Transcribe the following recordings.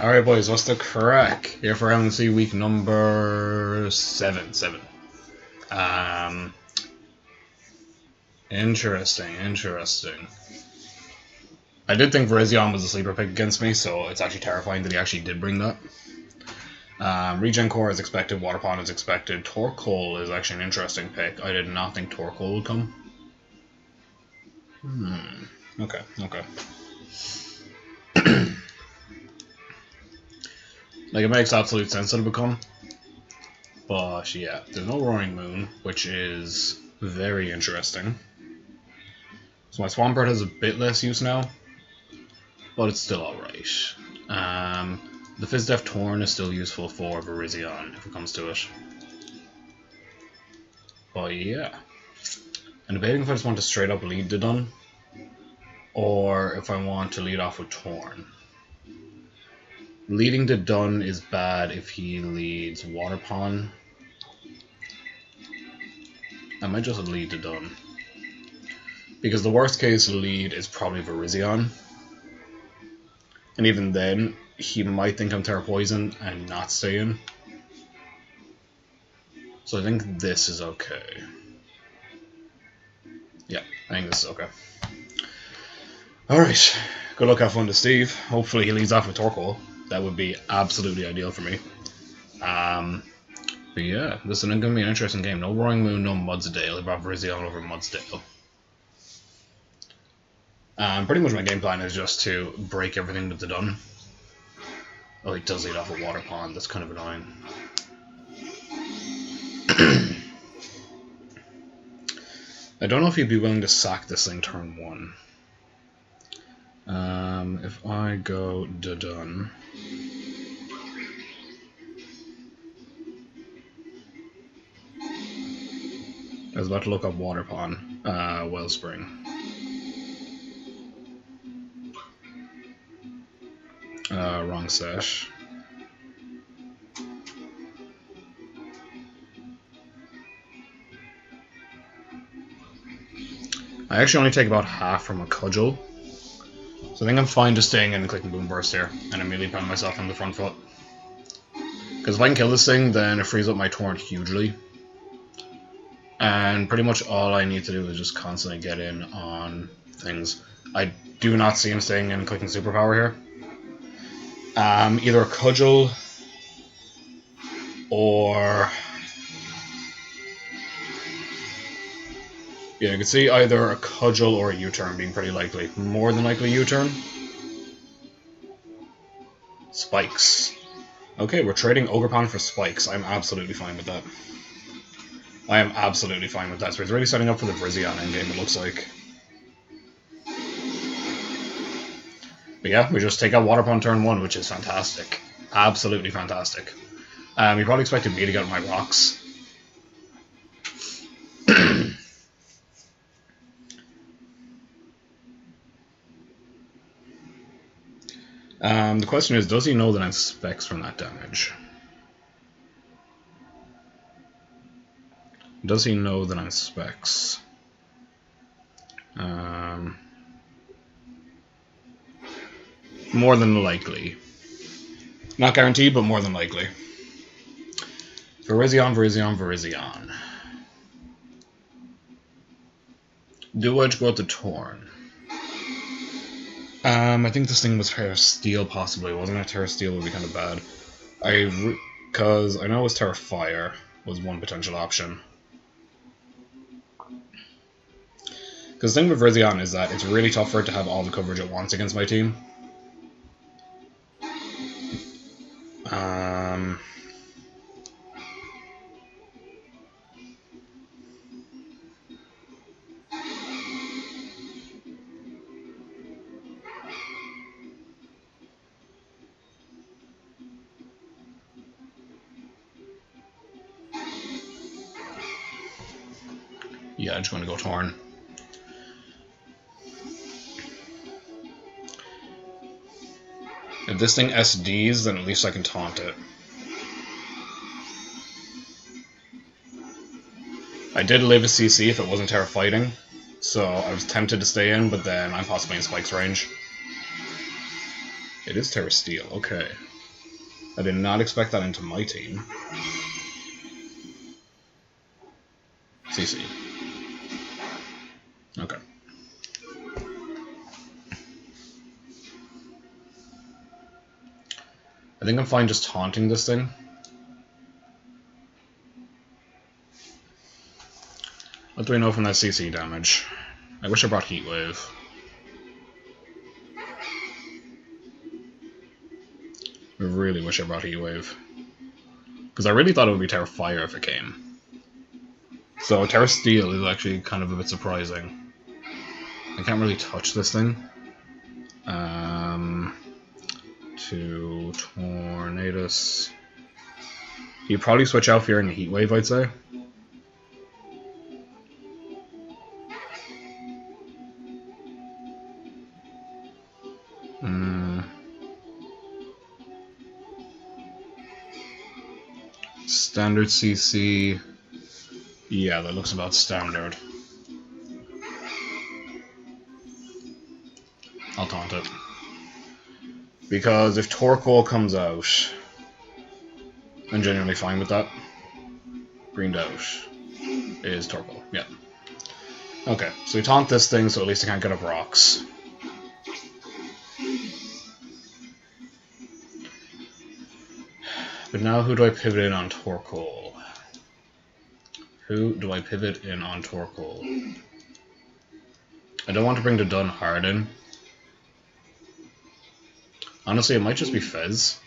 Alright boys, what's the crack? Here for MMC week number 7. Interesting. I did think Virizion was a sleeper pick against me, so it's actually terrifying that he actually did bring that. Regen Core is expected, Water Pond is expected, Torkoal is actually an interesting pick. I did not think Torkoal would come. Okay. Like, it makes absolute sense that it would come. But yeah, there's no Roaring Moon, which is very interesting. So my Swampert has a bit less use now, but it's still alright. The Fizdef Torn is still useful for Virizion, if it comes to it. But yeah. I'm debating if I just want to straight up lead the Dun, or if I want to lead off with Torn. Leading the Dun is bad if he leads Water Pond. I might just lead the Dun, because the worst case lead is probably Virizion. And even then, he might think I'm Terra Poison and not stay in. So I think this is okay. Yeah, I think this is okay. Alright, good luck, have fun to Steve. Hopefully he leads off with Torkoal. That would be absolutely ideal for me. But yeah, this is going to be an interesting game. No Roaring Moon, no Mudsdale. I brought Virizion over Mudsdale. Pretty much my game plan is just to break everything with the Dun. Oh, he does lead off a Water Pond. That's kind of annoying. I don't know if he'd be willing to sack this thing turn 1. If I go Dun. I was about to look up Water Pond, Wellspring. Wrong sesh. I actually only take about half from a Cudgel, so I think I'm fine just staying in and clicking Boom Burst here, and immediately putting myself on the front foot. Because if I can kill this thing, then it frees up my Torrent hugely. And pretty much all I need to do is just constantly get in on things. I do not see him staying in and clicking Superpower here. Either a Cudgel or... yeah, you can see either a Cudgel or a U-turn being pretty likely. More than likely U-turn. Spikes. Okay, we're trading Ogerpon for Spikes. I'm absolutely fine with that. I am absolutely fine with that. So he's really setting up for the Virizion endgame, it looks like. But yeah, we just take out Water Pond turn 1, which is fantastic. Absolutely fantastic. He probably expected me to get my rocks. The question is, does he know that I'm specs from that damage? Does he know that I'm specs? More than likely. Not guaranteed, but more than likely. Virizion. Do Edge go to Torn? I think this thing was Terra Steel, possibly. Wasn't it? Terra Steel would be kind of bad. Because I know it was Terra Fire was one potential option. Because the thing with Virizion is that it's really tough for it to have all the coverage it wants against my team. Yeah, I'm just going to go Torn. If this thing SDs, then at least I can taunt it. I did live a CC if it wasn't Terra Fighting, so I was tempted to stay in, but then I'm possibly in Spike's range. It is Terra Steel, okay. I did not expect that into my team. CC. Okay. I think I'm fine just taunting this thing. What do we know from that CC damage? I wish I brought Heat Wave. I really wish I brought Heat Wave. Because I really thought it would be Terra Fire if it came. So Terra Steel is actually kind of a bit surprising. I can't really touch this thing. To Tornadus. You probably switch out Fearing a Heat Wave, I'd say. Standard CC. Yeah, that looks about standard. I'll taunt it. Because if Torkoal comes out, I'm genuinely fine with that. Greened out is Torkoal, yeah. Okay, so we taunt this thing so at least it can't get up rocks. But now who do I pivot in on Torkoal? Who do I pivot in on Torkoal? I don't want to bring the Dun Hard in. Honestly, it might just be Fez.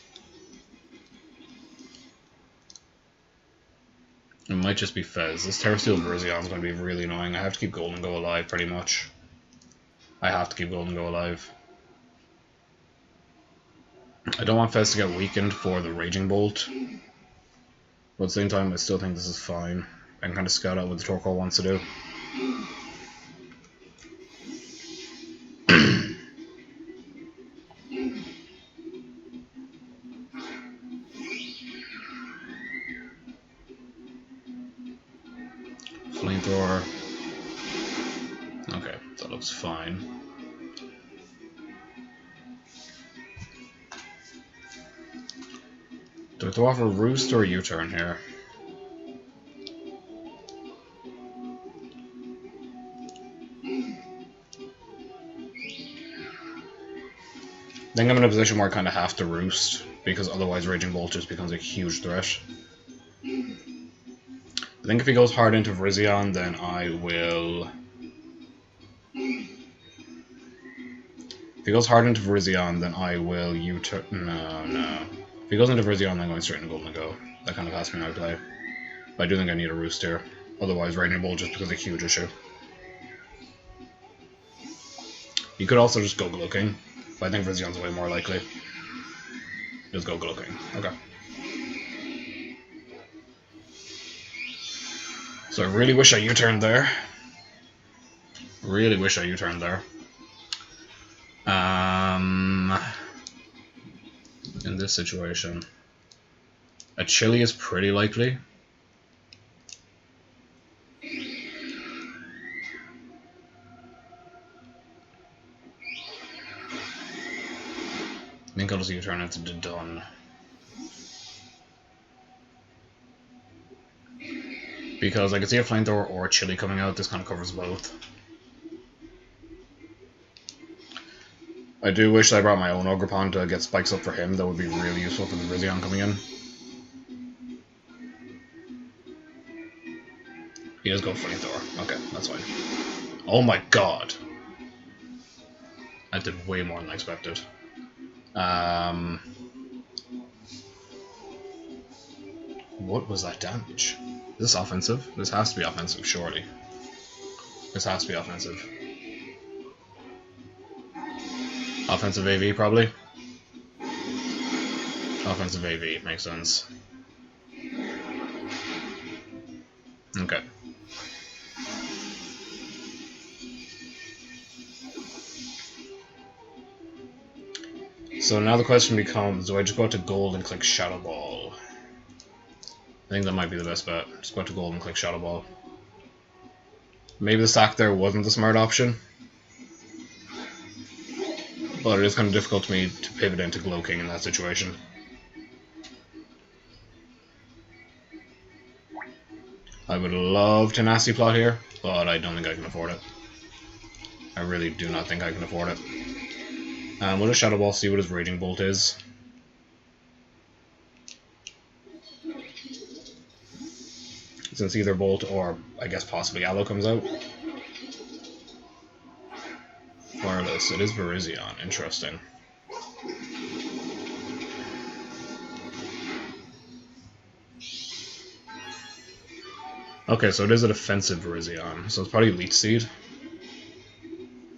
It might just be Fez. This Terra Steel Virizion is going to be really annoying. I have to keep Golden Go alive, pretty much. I have to keep Golden Go alive. I don't want Fez to get weakened for the Raging Bolt. But at the same time, I still think this is fine. I can kind of scout out what the Torkoal wants to do. Flamethrower. Okay, that looks fine. Do I throw off a Roost or a U-turn here? I think I'm in a position where I kind of have to Roost, because otherwise Raging Bolt just becomes a huge threat. I think if he goes hard into Virizion, then I will... If he goes hard into Virizion, then I will U-turn... No. If he goes into Virizion, then I'm going straight into Golden Go. That kind of has to be my play. But I do think I need a Roost here. Otherwise, Raging Bolt just becomes a huge issue. You could also just go King, but I think Virizions way more likely. Just go King. Okay. So I really wish I U-turned there. Really wish I U-turned there. In this situation, a Chili is pretty likely. I think I'll just U-turn it to Dun. Because I could see a Flamethrower or a Chili coming out, this kind of covers both. I do wish I brought my own Ogerpon to get spikes up for him, that would be really useful for the Virizion coming in. He does go Flamethrower, okay, that's fine. Oh my god! I did way more than I expected. What was that damage? Is this offensive? This has to be offensive, surely. This has to be offensive. Offensive AV, probably? Offensive AV, makes sense. Okay. So now the question becomes, do I just go out to gold and click Shadow Ball? I think that might be the best bet. Just go out to gold and click Shadow Ball. Maybe the stack there wasn't the smart option. But it is kind of difficult to me to pivot into King in that situation. I would love to nasty plot here, but I don't think I can afford it. I really do not think I can afford it. We'll just Shadow Ball, see what his Raging Bolt is. Since either Bolt or, I guess, possibly Aloe comes out. Wireless, it is Virizion, interesting. Okay, so it is a defensive Virizion, so it's probably Leech Seed.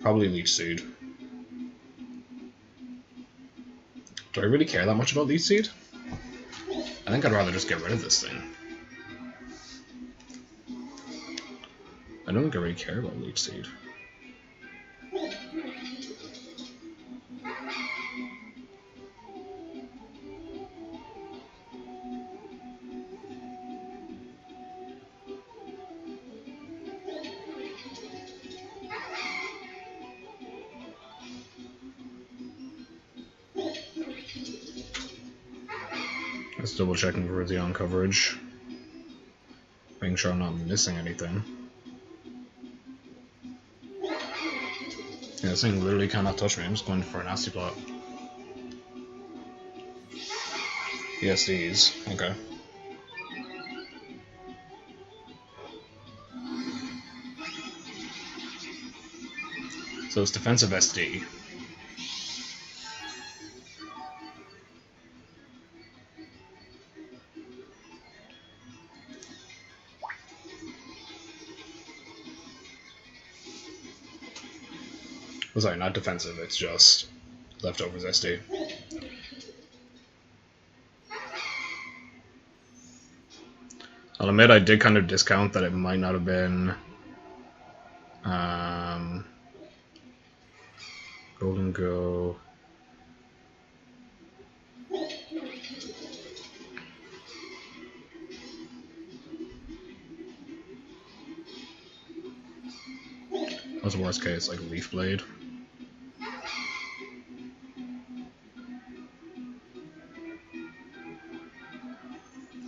Probably Leech Seed. Do I really care that much about Leech Seed? I think I'd rather just get rid of this thing. I don't think I really care about Leech Seed. Just double checking for the on coverage. Making sure I'm not missing anything. Yeah, this thing literally cannot touch me. I'm just going for a nasty plot. ESDs, okay. So it's defensive SD. Oh, sorry, not defensive, it's just leftovers SD. I'll admit I did kind of discount that it might not have been Golden Go. What's the worst case, like Leaf Blade?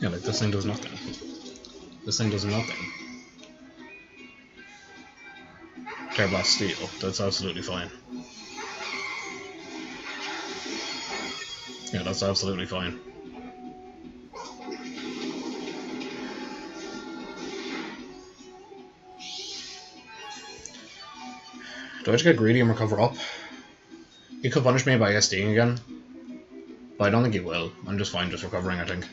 Yeah, like this thing does nothing. This thing does nothing. Tear Blast Steel, that's absolutely fine. Yeah, that's absolutely fine. Do I just get greedy and recover up? He could punish me by SDing again, but I don't think he will. I'm just fine just recovering, I think.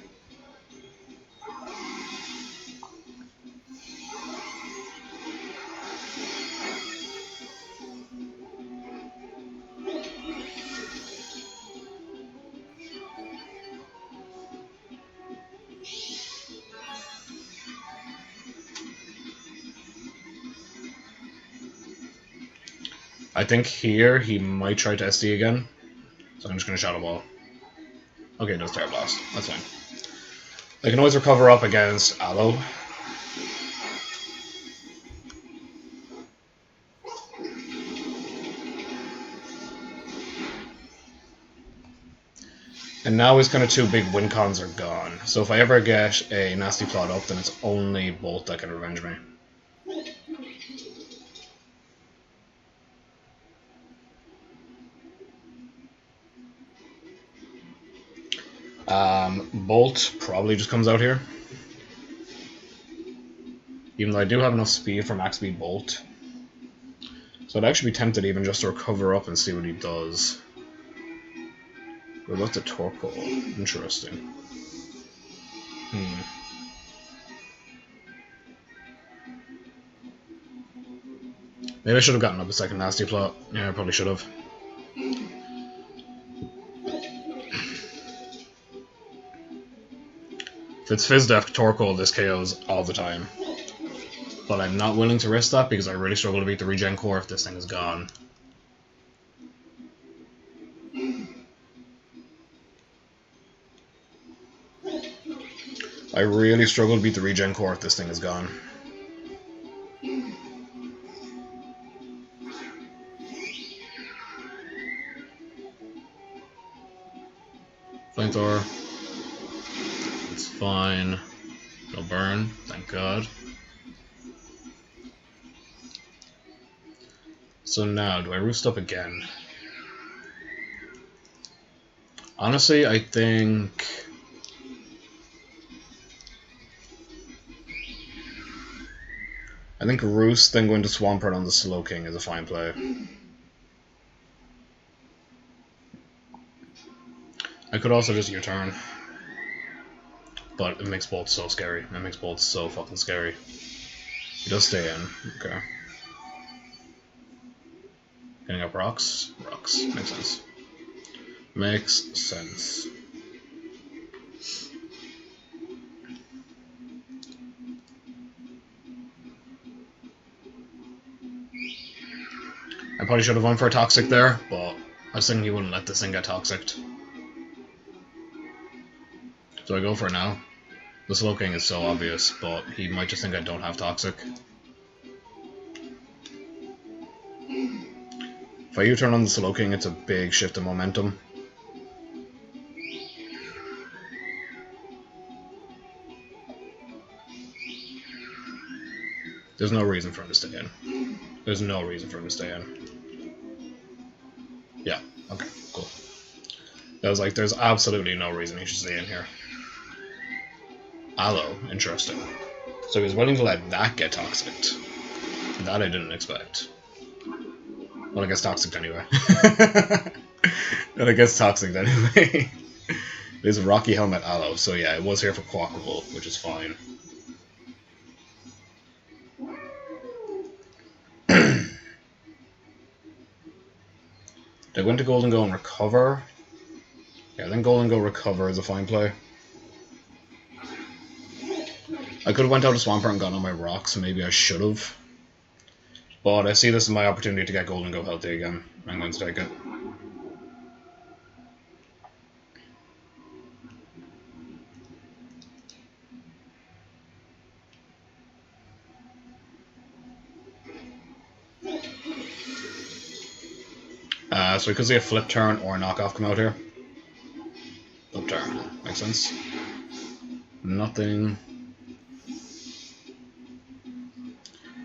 I think here he might try to SD again, so I'm just going to Shadow Ball. Okay, it does Terra Blast. That's fine. I can always recover up against Aloe. And now his kind of two big win cons are gone. So if I ever get a nasty plot up, then it's only Bolt that can revenge me. Bolt probably just comes out here. Even though I do have enough speed for max speed Bolt. So I'd actually be tempted even just to recover up and see what he does. What about the Torkoal? Interesting. Maybe I should have gotten up a second nasty plot. Yeah, I probably should have. If it's Fizdef Torkoal, this KOs all the time. But I'm not willing to risk that because I really struggle to beat the regen core if this thing is gone. I really struggle to beat the regen core if this thing is gone. Flamethrower. It's fine. No burn, thank God. So now, do I roost up again? Honestly, I think... Roost, then going to Swampert on the Slow King is a fine play. I could also just U-turn. But it makes Bolt so scary. It makes Bolt so fucking scary. He does stay in. Okay. Getting up rocks? Rocks. Makes sense. Makes sense. I probably should have went for a Toxic there, but I was thinking he wouldn't let this thing get Toxicked. So I go for it now. The Slow King is so obvious, but he might just think I don't have Toxic. If I U-turn on the Slow King, it's a big shift in momentum. There's no reason for him to stay in. There's no reason for him to stay in. Yeah, okay, cool. I was like, there's absolutely no reason he should stay in here. Aloe, interesting. So he was willing to let that get Toxicked. That I didn't expect. Well, I guess Toxicked anyway. Well, I guess Toxicked anyway. There's a Rocky Helmet Aloe, so yeah, it was here for Quackable, which is fine. Did I go into Golden Go and recover? Yeah, then Golden Go recover is a fine play. I could have went out to Swampert and gotten on my rocks, maybe I should have. But I see this as my opportunity to get Golden Go healthy again. I'm going to take it. So we could see a flip turn or a knockoff come out here. Flip turn, makes sense. Nothing.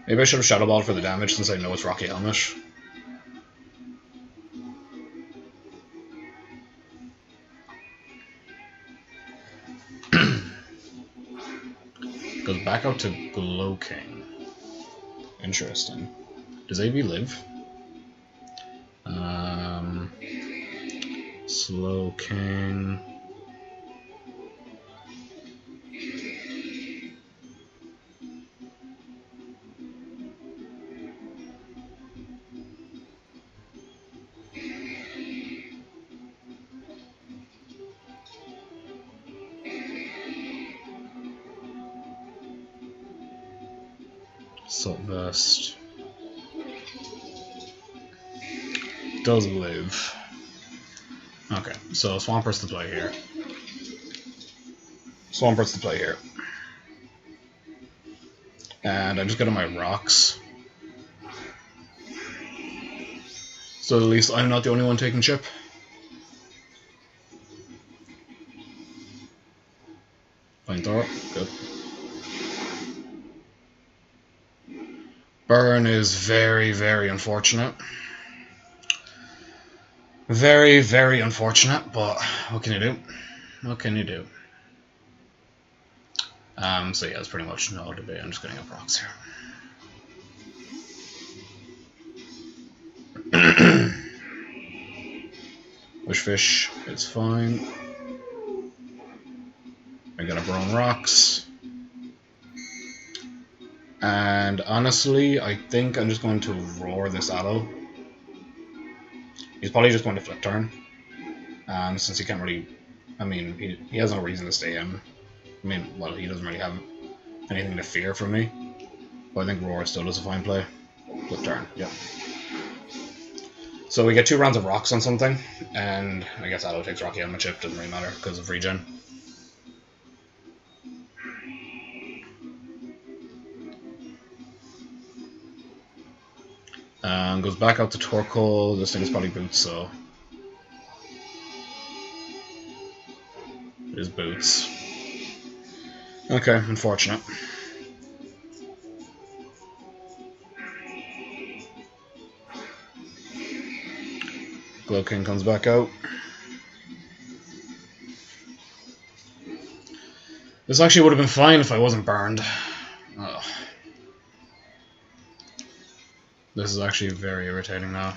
Maybe I should have Shadow Balled for the damage since I know it's Rocky Helmish. Goes back out to Glow King. Interesting. Does AV live? Slow King. Salt Vest. Does live. Okay, so Swampert's the play here. Swampert's the play here. And I just get on my rocks. So at least I'm not the only one taking chip. Flamethrower, good. Burn is very, very unfortunate. Very, very unfortunate, but what can you do? What can you do? So yeah, it's pretty much no debate. I'm just getting up rocks here. Wishfish, it's fine. I got up our own rocks. And honestly, I think I'm just going to roar this Aloe. He's probably just going to flip turn. Since he can't really... I mean, he has no reason to stay in. I mean, well, he doesn't really have anything to fear from me. But I think roar still does a fine play. Flip turn, yeah. So we get 2 rounds of rocks on something. And I guess Aloe takes Rocky on my chip. Doesn't really matter because of regen. Goes back out to Torkoal. This thing is probably Boots, so... It is Boots. Okay, unfortunate. Glow King comes back out. This actually would have been fine if I wasn't burned. Ugh. This is actually very irritating now.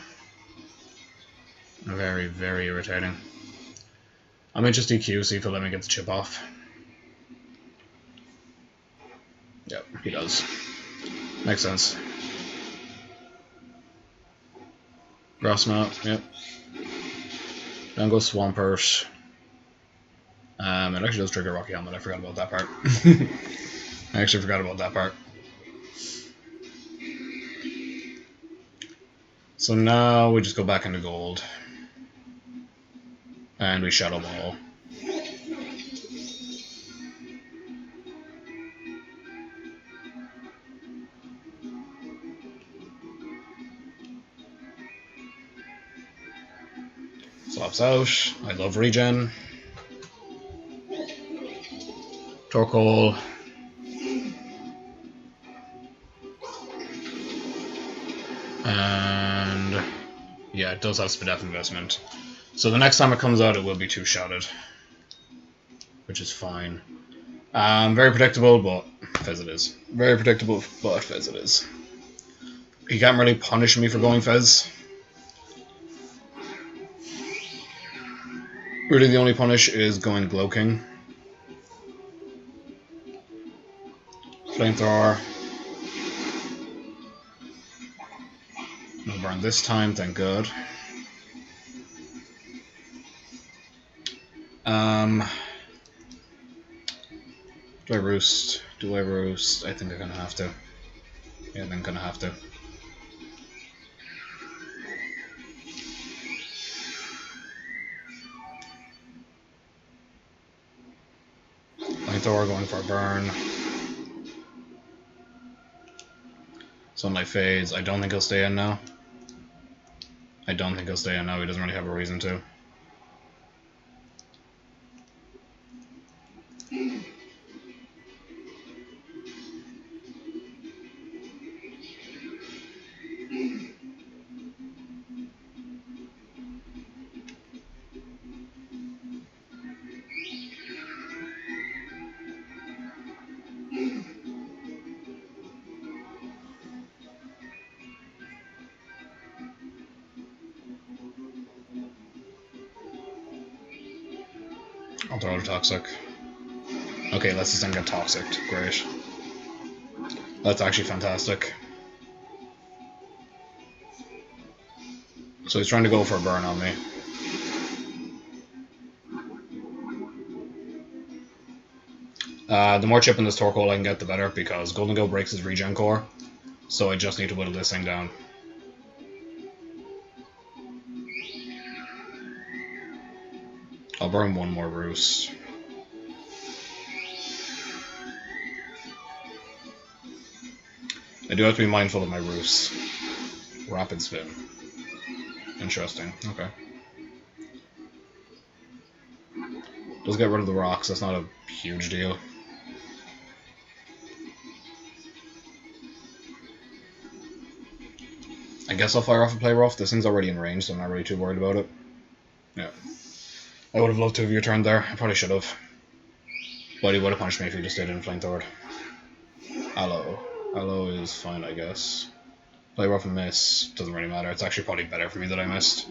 Very, very irritating. I might just DQ, see if he'll let me get the chip off. Yep, he does. Makes sense. Grass Knot, yep. Then goes Swampert. It actually does trigger Rocky Helmet, I forgot about that part. I actually forgot about that part. So now we just go back into gold. And we Shadow Ball. Swaps out. I love regen. Torkoal. And yeah, it does have Spadef investment. So the next time it comes out, it will be two-shotted, which is fine. Very predictable, but Fez it is. Very predictable, but Fez it is. He can't really punish me for going Fez. Really, the only punish is going Glow King. Flamethrower. No burn this time, thank God. Do I roost? Do I roost? I think I'm gonna have to. Yeah, I'm gonna have to. Flamethrower going for a burn. Sunlight fades. I don't think he'll stay in now. I don't think he'll stay in now. He doesn't really have a reason to. I'll throw it Toxic. Okay, let's just then get Toxic. Great. That's actually fantastic. So he's trying to go for a burn on me. The more chip in this Torkoal I can get, the better, because Golden Gill breaks his regen core. So I just need to whittle this thing down. I'll burn one more Roost. I do have to be mindful of my Roost. Rapid Spin. Interesting, okay. Does get rid of the rocks, that's not a huge deal. I guess I'll fire off a play rough. This thing's already in range, so I'm not really too worried about it. Yeah. I would have loved to have your turn there. I probably should have. But he would have punished me if he just stayed in Flamethrower. Aloe. Aloe is fine, I guess. Play rough and miss. Doesn't really matter. It's actually probably better for me that I missed.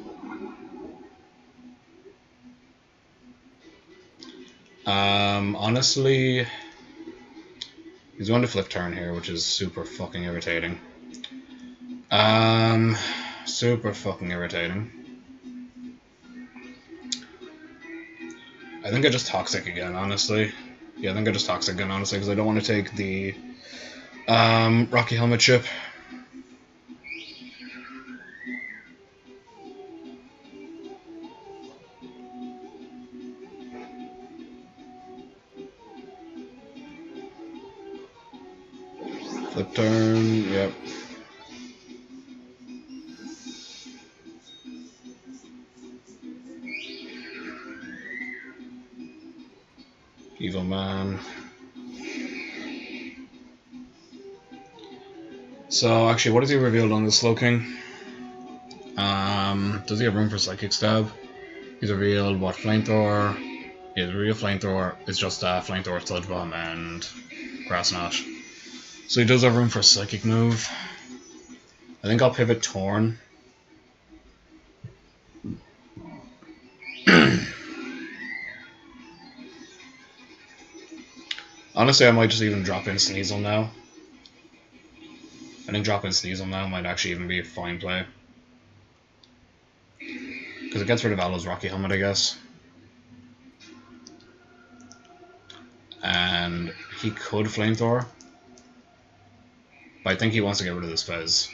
Honestly, he's going to flip turn here, which is super fucking irritating. Super fucking irritating. I think I just Toxic again, honestly. Yeah, I think I just Toxic again, honestly, because I don't want to take the Rocky Helmet chip. Flip turn, yep. Evil Man. So actually, what has he revealed on the Slow King? Does he have room for Psychic Stab? He's revealed what, Flamethrower? He has a real Flamethrower. It's just Flamethrower, Sludge Bomb, and Grass Knot. So he does have room for a Psychic move. I think I'll pivot Torn. Honestly, I might just even drop in Sneasel now. I think dropping Sneasel now might actually even be a fine play. Because it gets rid of Aloe's Rocky Helmet, I guess. And he could Flamethrower. But I think he wants to get rid of this Fez.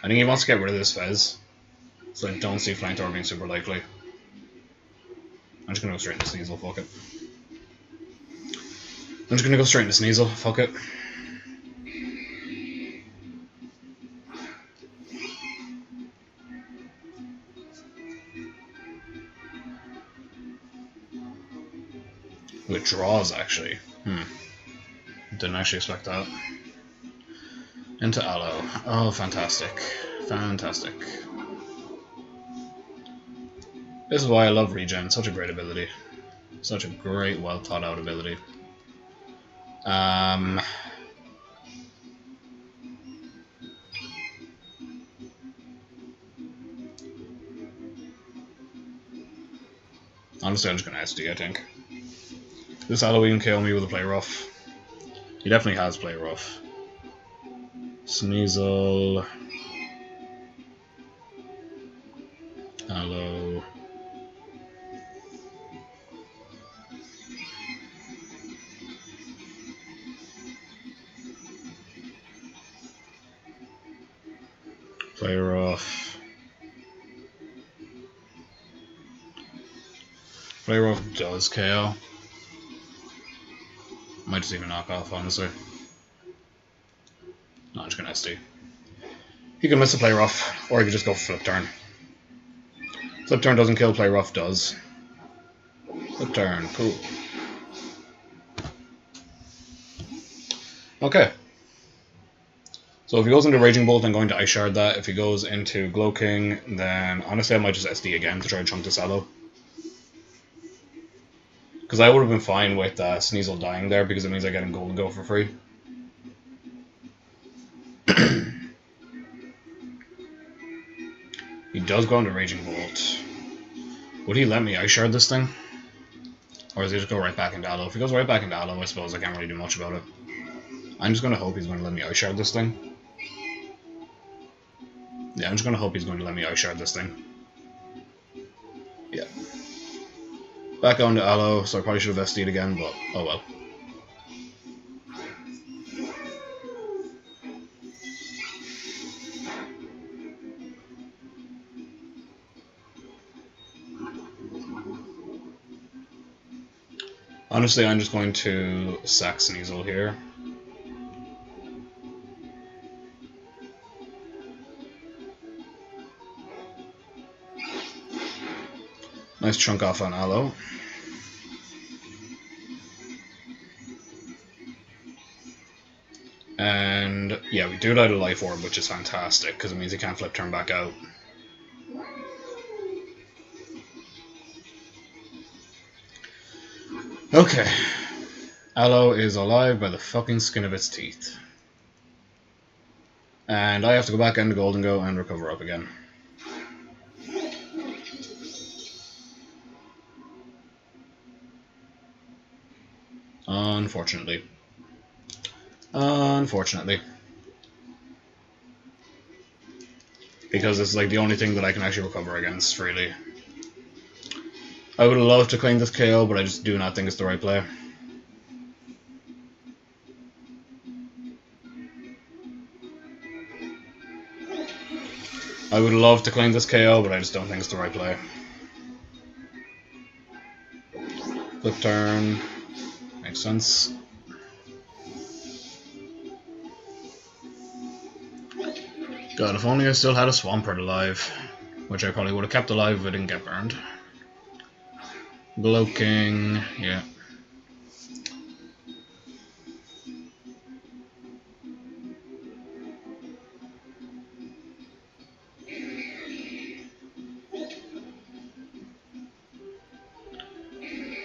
I think he wants to get rid of this Fez. So I don't see Flamethrower being super likely. I'm just going to go straight into Sneasel, fuck it. I'm just going to go straight into Sneasel, fuck it. Withdraws, actually. Didn't actually expect that. Into Aloe. Oh, fantastic. Fantastic. This is why I love Regen. Such a great ability. Such a great, well thought out ability. Honestly, I'm just going to SD, I think. This Aloe can kill me with a Play Rough. He definitely has Play Rough. Sneasel. Aloe. Play Rough. Play Rough does KO. Might just even knock off, honestly. No, I'm just gonna SD. He can miss a Play Rough, or he could just go Flip Turn. Flip Turn doesn't kill, Play Rough does. Flip Turn, cool. Okay. So if he goes into Raging Bolt, I'm going to Ice Shard that. If he goes into Glow King, then honestly I might just SD again to try to chunk this Aloe. Because I would have been fine with Sneasel dying there, because it means I get in Golden Go for free. He does go into Raging Bolt. Would he let me Ice Shard this thing? Or does he just go right back into Aloe? If he goes right back into Aloe, I suppose I can't really do much about it. I'm just going to hope he's going to let me Ice Shard this thing. Yeah, I'm just going to hope he's going to let me Ice Shard this thing. Yeah. Back on to Aloe, so I probably should have SD'd again, but oh well. Honestly, I'm just going to sack Sneasel here. Nice chunk off on Aloe. And yeah, we do light a Life Orb, which is fantastic, because it means he can't Flip Turn back out. Okay. Aloe is alive by the fucking skin of its teeth. And I have to go back into Golden Go and recover up again. Unfortunately. Unfortunately. Because it's like the only thing that I can actually recover against, really. I would love to claim this KO, but I just do not think it's the right play. I would love to claim this KO, but I just don't think it's the right play. Flip turn. Makes sense. God, if only I still had a Swampert alive. Which I probably would have kept alive if I didn't get burned. Glow King, yeah.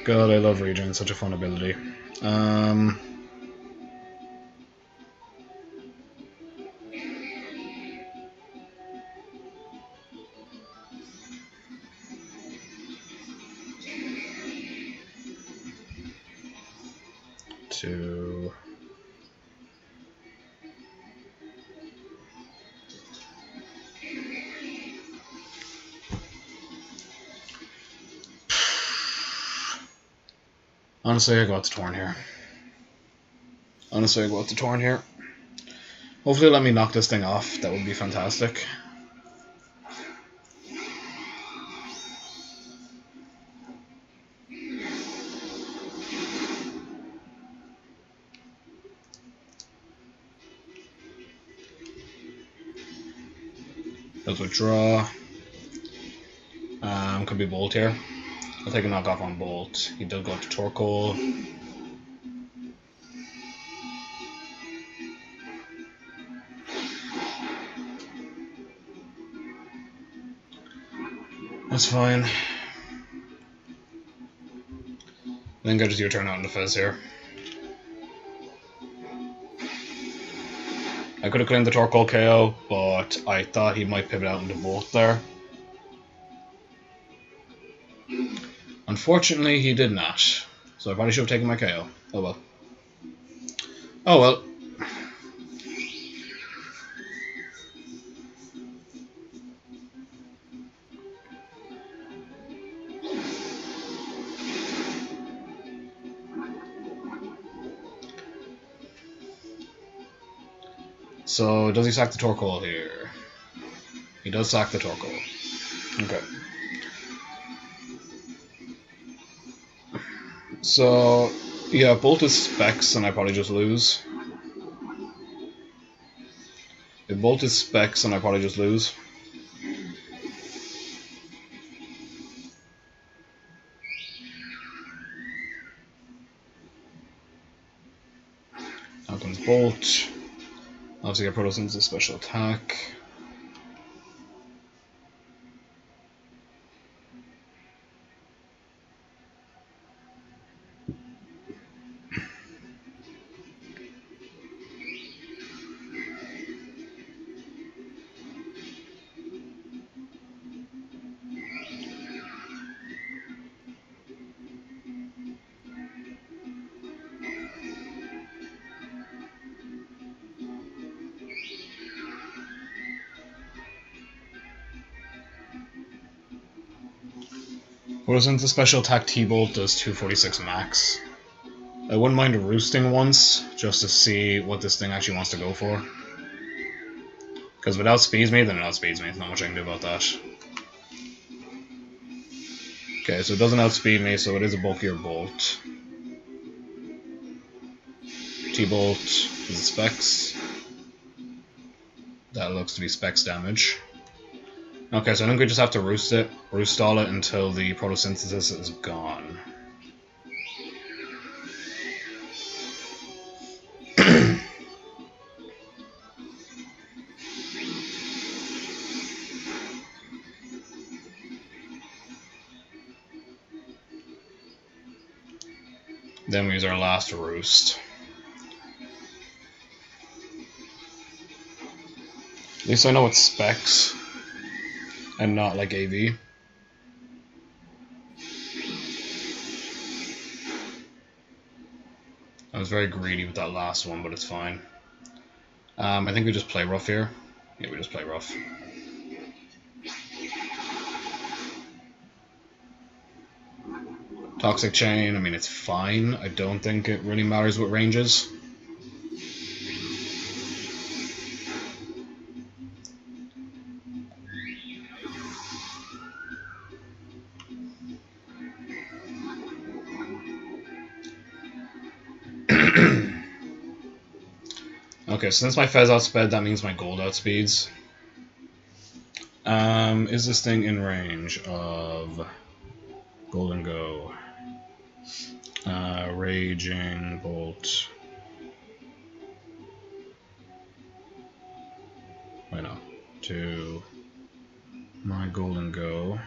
God, I love Regen, such a fun ability. Two. Honestly, I got the Torn here. Hopefully let me knock this thing off. That would be fantastic. Does withdraw. Could be Bolt here. I'll take a knockoff on Bolt. He does go to Torkoal. That's fine. I think I just U-turn out into Fizz here. I could have claimed the Torkoal KO, but I thought he might pivot out into Bolt there. Unfortunately, he did not. So I probably should have taken my KO. Oh well. Oh well. So does he sack the Torkoal here? He does sack the Torkoal. Okay. So yeah, Bolt is Specs and I probably just lose. If Bolt is Specs and I probably just lose. Now comes Bolt. Obviously get Protosynthesis special attack. Protosynthesis special attack T-Bolt does 246 max. I wouldn't mind roosting once, just to see what this thing actually wants to go for. Because if it outspeeds me, then it outspeeds me. There's not much I can do about that. Okay, so it doesn't outspeed me, so it is a bulkier Bolt. T-Bolt is it Specs. That looks to be Specs damage. Okay, so I think we just have to roost stall it until the Protosynthesis is gone. Then we use our last roost. At least I know it's Specs and not like AV. I was very greedy with that last one, but it's fine. I think we just play rough here. Yeah, we just play rough. Toxic Chain, I mean, it's fine. I don't think it really matters what ranges. Okay, so since my Fez outsped, that means my gold outspeeds. Is this thing in range of Golden Go? Raging Bolt. Why not? To my Golden Go.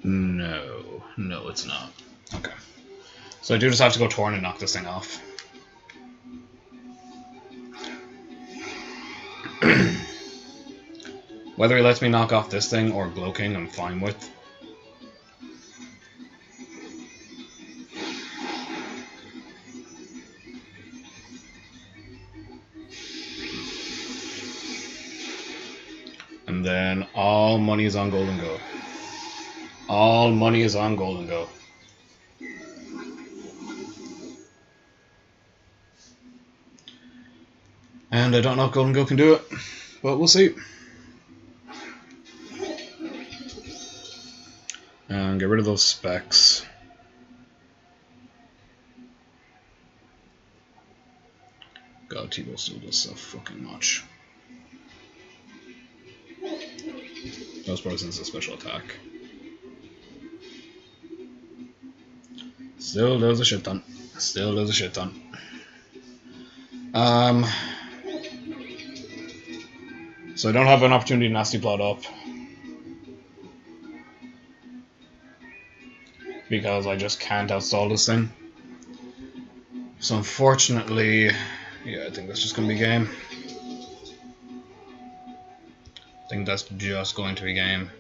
No. No, it's not. Okay. So I do just have to go Torn and knock this thing off. Whether he lets me knock off this thing or Glow King, I'm fine with. And then all money is on Golden Go. All money is on Golden Go. And I don't know if Golden Go can do it, but we'll see. And get rid of those specs. God, T-Bow still does so fucking much. That was probably since the special attack. Still does a shit ton. Still does a shit ton. So I don't have an opportunity to nasty plot up. Because I just can't outstall this thing. So unfortunately, yeah, I think that's just going to be game. I think that's just going to be game.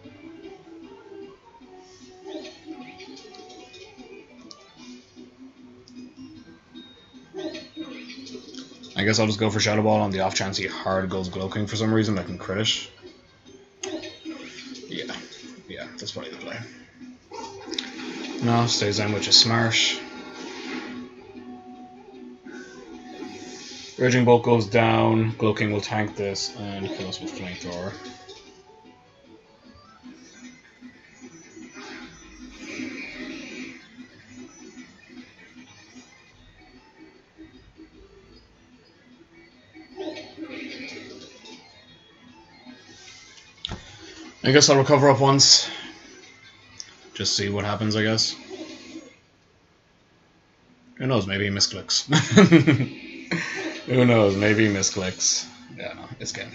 I guess I'll just go for Shadow Ball on the off chance he hard goes Glow King for some reason that can crit it. Yeah, that's probably the play. No, stays in, which is smart. Raging Bolt goes down, Glow King will tank this and kill us with Flamethrower. I guess I'll recover up once. Just see what happens, I guess. Who knows, maybe he misclicks. Who knows, maybe he misclicks. Yeah, no, it's game.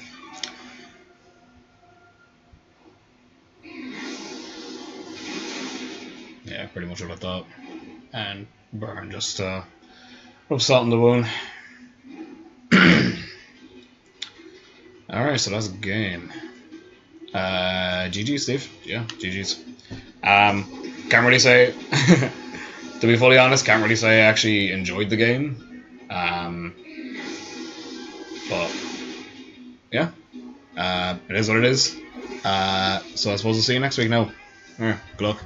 Yeah, pretty much what I thought. And Burn just rub salt in the wound. Alright, so that's a game. GG, Steve. Yeah, GG's. Can't really say, to be fully honest, can't really say I actually enjoyed the game. But, yeah, it is what it is. So I suppose we'll see you next week now. Good luck.